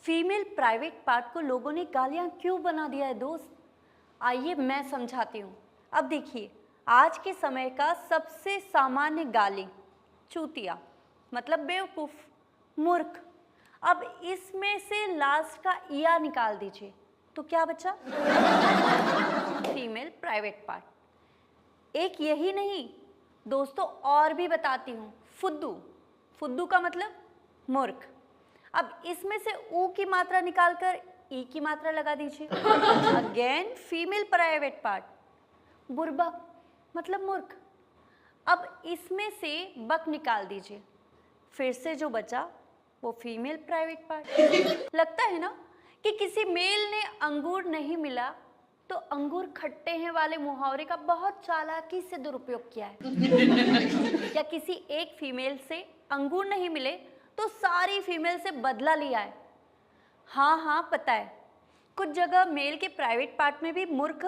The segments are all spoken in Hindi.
फीमेल प्राइवेट पार्ट को लोगों ने गालियां क्यों बना दिया है दोस्त? आइए मैं समझाती हूँ। अब देखिए, आज के समय का सबसे सामान्य गाली चूतिया, मतलब बेवकूफ, मूर्ख। अब इसमें से लास्ट का ईया निकाल दीजिए तो क्या बचा? Female private part. एक यही नहीं दोस्तों, और भी बताती हूँ। फुद्दू, फुद्दू का मतलब मूर्ख। अब इसमें से ऊ की मात्रा निकालकर ई की मात्रा लगा दीजिए। Again female private part. बुर्बक मतलब मूर्ख। अब इसमें से बक निकाल दीजिए, फिर से जो बचा वो फीमेल प्राइवेट पार्ट। लगता है ना कि किसी मेल ने अंगूर नहीं मिला तो अंगूर खट्टे हैं वाले मुहावरे का बहुत चालाकी से दुरुपयोग किया है। या किसी एक फीमेल से अंगूर नहीं मिले तो सारी फीमेल से बदला लिया है। हाँ पता है, कुछ जगह मेल के प्राइवेट पार्ट में भी मूर्ख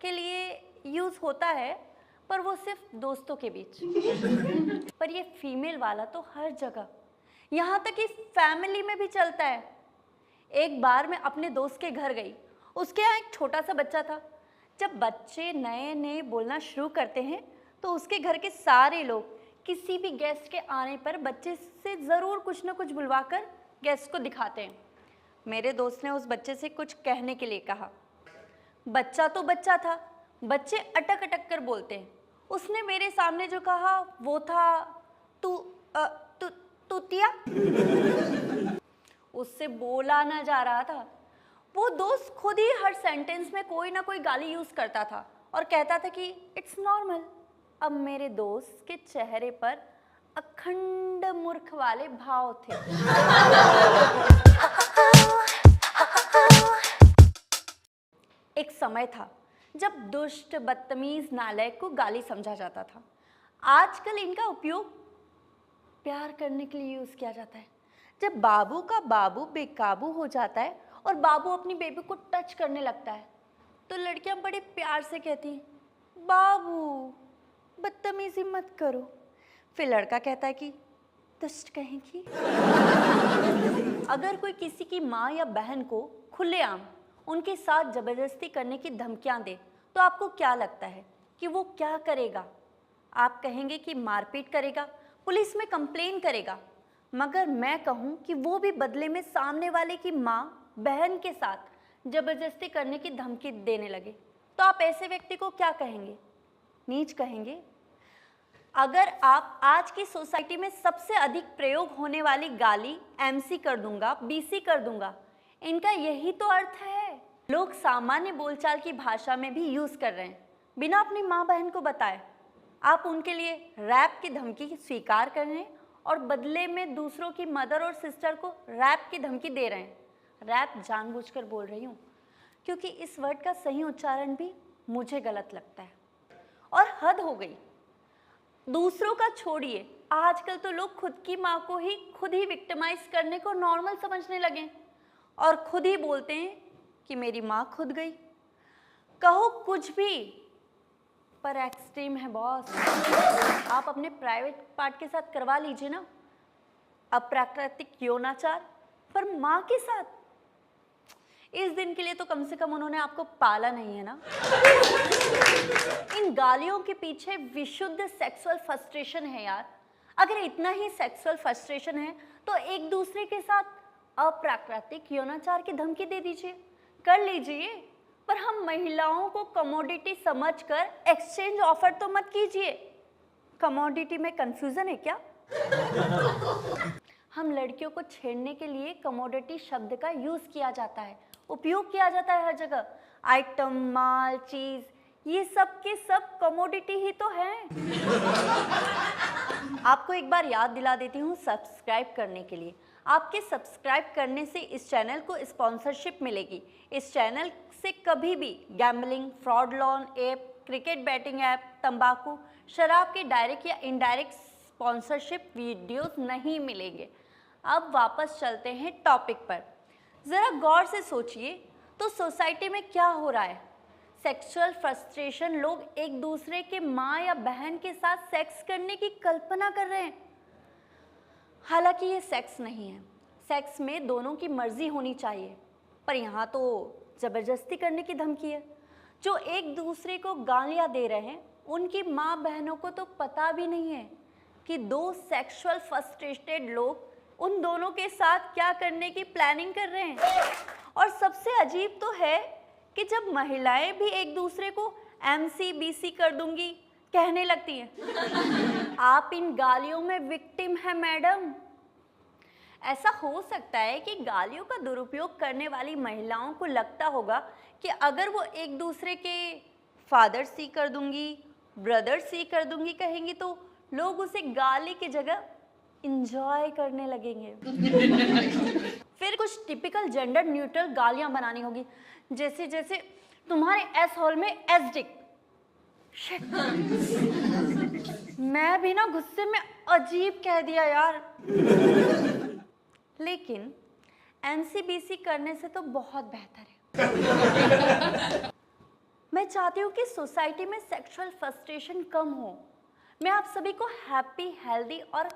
के लिए यूज होता है, पर वो सिर्फ दोस्तों के बीच। पर ये फीमेल वाला तो हर जगह, यहाँ तक कि फैमिली में भी चलता है। एक बार मैं अपने दोस्त के घर गई, उसके यहाँ एक छोटा सा बच्चा था। जब बच्चे नए नए बोलना शुरू करते हैं तो उसके घर के सारे लोग किसी भी गेस्ट के आने पर बच्चे से ज़रूर कुछ ना कुछ बुलवाकर गेस्ट को दिखाते हैं। मेरे दोस्त ने उस बच्चे से कुछ कहने के लिए कहा। बच्चा तो बच्चा था, बच्चे अटक अटक कर बोलते हैं। उसने मेरे सामने जो कहा वो था तूतिया। उससे बोला ना जा रहा था। वो दोस्त खुद ही हर सेंटेंस में कोई ना कोई गाली यूज करता था और कहता था कि इट्स नॉर्मल। अब मेरे दोस्त के चेहरे पर अखंड मूर्ख वाले भाव थे। एक समय था जब दुष्ट, बदतमीज, नालायक को गाली समझा जाता था। आजकल इनका उपयोग प्यार करने के लिए यूज किया जाता है। जब बाबू का बाबू बेकाबू हो जाता है और बाबू अपनी बेबी को टच करने लगता है तो लड़कियां बड़े प्यार से कहती हैं, बाबू बदतमीजी मत करो। फिर लड़का कहता है कि दुष्ट कहेंगी। अगर कोई किसी की माँ या बहन को खुलेआम उनके साथ जबरदस्ती करने की धमकियां दे तो आपको क्या लगता है कि वो क्या करेगा? आप कहेंगे कि मारपीट करेगा, पुलिस में कंप्लेन करेगा। मगर मैं कहूँ कि वो भी बदले में सामने वाले की माँ बहन के साथ जबरदस्ती करने की धमकी देने लगे तो आप ऐसे व्यक्ति को क्या कहेंगे? नीच कहेंगे। अगर आप आज की सोसाइटी में सबसे अधिक प्रयोग होने वाली गाली एमसी कर दूंगा, बीसी कर दूंगा, इनका यही तो अर्थ है। लोग सामान्य बोलचाल की भाषा में भी यूज कर रहे हैं बिना अपनी माँ बहन को बताए। आप उनके लिए रैप की धमकी स्वीकार कर रहे हैं और बदले में दूसरों की मदर और सिस्टर को रैप की धमकी दे रहे हैं। रैप जानबूझकर बोल रही हूँ क्योंकि इस वर्ड का सही उच्चारण भी मुझे गलत लगता है। और हद हो गई। दूसरों का छोड़िए, आजकल तो लोग खुद की माँ को ही खुद ही विक्टिमाइज करने को नॉर्मल समझने लगे और खुद ही बोलते हैं कि मेरी माँ खुद गई। कहो कुछ भी, पर एक्सट्रीम है बॉस। आप अपने प्राइवेट पार्ट के साथ करवा लीजिए ना अप्राकृतिक यौनाचार, पर माँ के साथ इस दिन के लिए तो कम से कम उन्होंने आपको पाला नहीं है ना। इन गालियों के पीछे विशुद्ध सेक्सुअल फ्रस्ट्रेशन है यार। अगर इतना ही सेक्सुअल फ्रस्ट्रेशन है तो एक दूसरे के साथ अप्राकृतिक यौनाचार की धमकी दे दीजिए, कर लीजिए। पर हम महिलाओं को कमोडिटी समझकर एक्सचेंज ऑफर तो मत कीजिए। कमोडिटी में कंफ्यूजन है क्या? हम लड़कियों को छेड़ने के लिए कमोडिटी शब्द का यूज किया जाता है, उपयोग किया जाता है हर जगह। आइटम, माल, चीज, ये सब के सब कमोडिटी ही तो है। आपको एक बार याद दिला देती हूँ सब्सक्राइब करने के लिए। आपके सब्सक्राइब करने से इस चैनल को स्पॉन्सरशिप मिलेगी। इस चैनल से कभी भी gambling, fraud loan app, cricket batting app, तंबाकू, शराब के डायरेक्ट या इनडायरेक्ट स्पॉन्सरशिप वीडियोस नहीं मिलेंगे। अब वापस चलते हैं टॉपिक पर। ज़रा गौर से सोचिए तो सोसाइटी में क्या हो रहा है। सेक्सुअल फ्रस्ट्रेशन, लोग एक दूसरे के माँ या बहन के साथ सेक्स करने की कल्पना कर रहे हैं। हालांकि ये सेक्स नहीं है, सेक्स में दोनों की मर्जी होनी चाहिए, पर यहाँ तो जबरदस्ती करने की धमकी है। जो एक दूसरे को गालियाँ दे रहे हैं उनकी माँ बहनों को तो पता भी नहीं है कि दो सेक्सुअल फ्रस्ट्रेटेड लोग उन दोनों के साथ क्या करने की प्लानिंग कर रहे हैं। और सबसे अजीब तो है कि जब महिलाएं भी एक दूसरे को MC BC कर दूंगी कहने लगती हैं, आप इन गालियों में विक्टिम हैं मैडम। ऐसा हो सकता है कि गालियों का दुरुपयोग करने वाली महिलाओं को लगता होगा कि अगर वो एक दूसरे के फादर सी कर दूंगी, ब्रदर सी कर दूंगी कहेंगी तो लोग उसे गाली की जगह इंजॉय करने लगेंगे। फिर कुछ टिपिकल जेंडर न्यूट्रल गालियां बनानी होगी, जैसे जैसे तुम्हारे एस हॉल में एसडिक। मैं भी ना गुस्से में अजीब कह दिया यार। लेकिन NCBC करने से तो बहुत बेहतर है। मैं चाहती हूँ कि सोसाइटी में सेक्सुअल फ्रस्ट्रेशन कम हो। मैं आप सभी को हैप्पी, हेल्दी और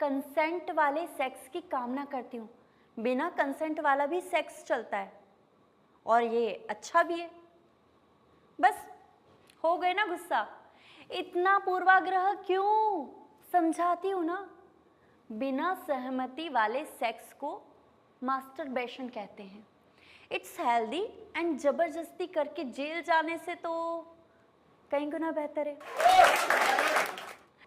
कंसेंट वाले सेक्स की कामना करती हूँ। बिना कंसेंट वाला भी सेक्स चलता है और ये अच्छा भी है। बस हो गए ना गुस्सा? इतना पूर्वाग्रह क्यों? समझाती हूँ ना। बिना सहमति वाले सेक्स को मास्टरबेशन कहते हैं। इट्स हेल्दी एंड जबरदस्ती करके जेल जाने से तो कई गुना बेहतर है।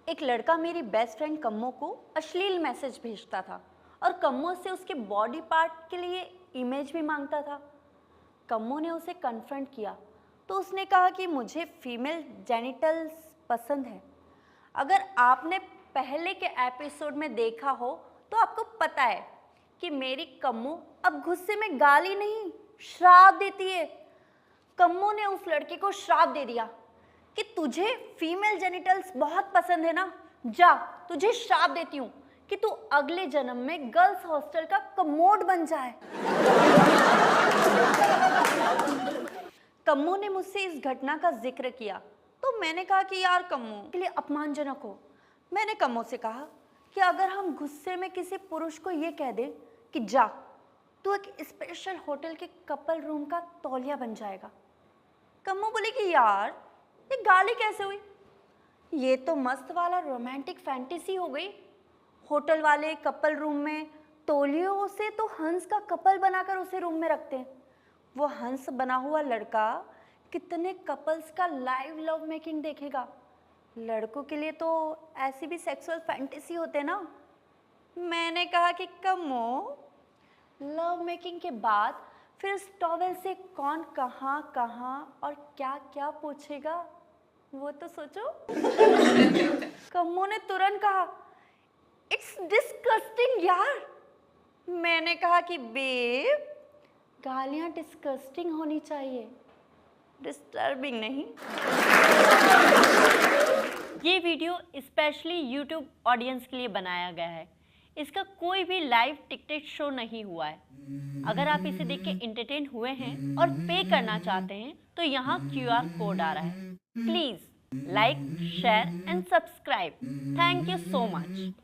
एक लड़का मेरी बेस्ट फ्रेंड कम्मो को अश्लील मैसेज भेजता था और कम्मो से उसके बॉडी पार्ट के लिए इमेज भी मांगता था। कम्मो ने उसे कन्फ्रंट किया तो उसने कहा कि मुझे फीमेल जेनिटल्स पसंद है। अगर आपने पहले के एपिसोड में देखा हो तो आपको पता है कि मेरी कम्मो अब गुस्से में गाली नहीं श्राप देती है। कम्मो ने उस लड़के को श्राप दे दिया कि तुझे फीमेल जेनिटल्स बहुत पसंद है ना, जा तुझे श्राप देती हूँ कि तू अगले जन्म में गर्ल्स हॉस्टल का कमोड बन जाए। कम्मो ने मुझसे इस घटना का जिक्र किया तो मैंने कहा कि यार कम्मो के लिए अपमानजनक हो। मैंने कम्मो से कहा कि अगर हम गुस्से में किसी पुरुष को ये कह दें कि जा तू एक स्पेशल होटल के कपल रूम का तौलिया बन जाएगा। कम्मो बोली कि यार ये गाली कैसे हुई? ये तो मस्त वाला रोमांटिक फैंटेसी हो गई। होटल वाले कपल रूम में तौलियों से तो हंस का कपल बनाकर उसे रूम में रखते हैं। वो हंस बना हुआ लड़का कितने कपल्स का लाइव लव मेकिंग देखेगा। लड़कों के लिए तो ऐसी भी सेक्सुअल फैंटेसी होते ना। मैंने कहा कि कम्मो लव मेकिंग के बाद फिर इस टॉवेल से कौन कहाँ कहाँ और क्या क्या पूछेगा वो तो सोचो। कम्मो ने तुरंत कहा इट्स डिस्गस्टिंग यार। मैंने कहा कि बेब गालियाँ डिस्गस्टिंग होनी चाहिए, डिस्टर्बिंग नहीं। ये वीडियो स्पेशली YouTube ऑडियंस के लिए बनाया गया है। इसका कोई भी लाइव टिकटेड शो नहीं हुआ है। अगर आप इसे देख के एंटरटेन हुए हैं और पे करना चाहते हैं तो यहाँ QR कोड आ रहा है। Please like, share and subscribe. Thank you so much.